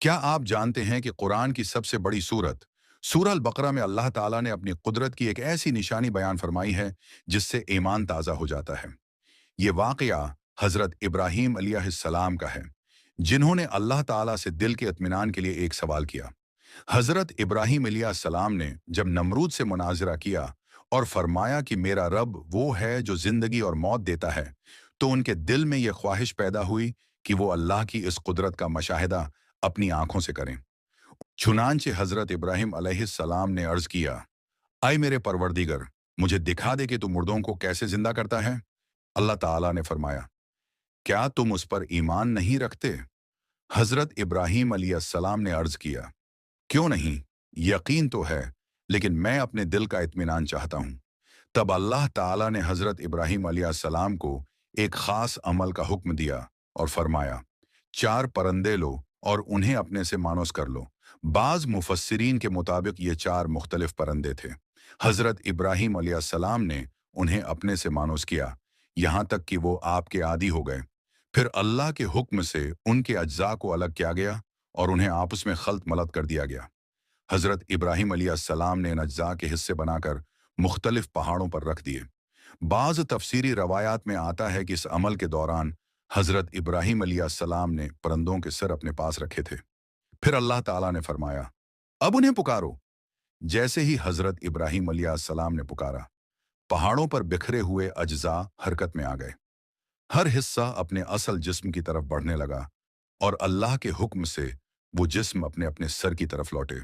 کیا آپ جانتے ہیں کہ قرآن کی سب سے بڑی سورت سورہ البقرہ میں اللہ تعالیٰ نے اپنی قدرت کی ایک ایسی نشانی بیان فرمائی ہے جس سے ایمان تازہ ہو جاتا ہے؟ یہ واقعہ حضرت ابراہیم علیہ السلام کا ہے، جنہوں نے اللہ تعالیٰ سے دل کے اطمینان کے لیے ایک سوال کیا۔ حضرت ابراہیم علیہ السلام نے جب نمرود سے مناظرہ کیا اور فرمایا کہ میرا رب وہ ہے جو زندگی اور موت دیتا ہے، تو ان کے دل میں یہ خواہش پیدا ہوئی کہ وہ اللہ کی اس قدرت کا مشاہدہ اپنی آنکھوں سے کریں۔ چنانچہ حضرت ابراہیم علیہ السلام نے عرض کیا، اے میرے پروردگار، مجھے دکھا دے کہ تو مردوں کو کیسے زندہ کرتا ہے۔ اللہ تعالیٰ نے فرمایا، کیا تم اس پر ایمان نہیں رکھتے؟ حضرت ابراہیم علیہ السلام نے عرض کیا، کیوں نہیں، یقین تو ہے، لیکن میں اپنے دل کا اطمینان چاہتا ہوں۔ تب اللہ تعالیٰ نے حضرت ابراہیم علیہ السلام کو ایک خاص عمل کا حکم دیا اور فرمایا، چار پرندے لو اور انہیں اپنے سے مانوس کر لو۔ بعض مفسرین کے مطابق یہ چار مختلف پرندے تھے۔ حضرت ابراہیم علیہ السلام نے انہیں اپنے سے مانوس کیا، یہاں تک کہ وہ آپ کے عادی ہو گئے۔ پھر اللہ کے حکم سے ان کے اجزاء کو الگ کیا گیا اور انہیں آپس میں خلط ملط کر دیا گیا۔ حضرت ابراہیم علیہ السلام نے ان اجزاء کے حصے بنا کر مختلف پہاڑوں پر رکھ دیے۔ بعض تفسیری روایات میں آتا ہے کہ اس عمل کے دوران حضرت ابراہیم علیہ السلام نے پرندوں کے سر اپنے پاس رکھے تھے۔ پھر اللہ تعالیٰ نے فرمایا، اب انہیں پکارو۔ جیسے ہی حضرت ابراہیم علیہ السلام نے پکارا، پہاڑوں پر بکھرے ہوئے اجزاء حرکت میں آ گئے۔ ہر حصہ اپنے اصل جسم کی طرف بڑھنے لگا اور اللہ کے حکم سے وہ جسم اپنے اپنے سر کی طرف لوٹے۔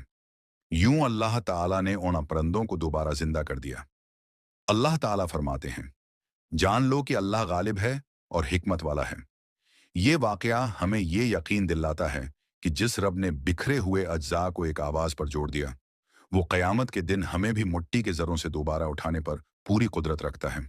یوں اللہ تعالیٰ نے ان پرندوں کو دوبارہ زندہ کر دیا۔ اللہ تعالیٰ فرماتے ہیں، جان لو کہ اللہ غالب ہے اور حکمت والا ہے۔ یہ واقعہ ہمیں یہ یقین دلاتا ہے کہ جس رب نے بکھرے ہوئے اجزاء کو ایک آواز پر جوڑ دیا، وہ قیامت کے دن ہمیں بھی مٹی کے ذروں سے دوبارہ اٹھانے پر پوری قدرت رکھتا ہے۔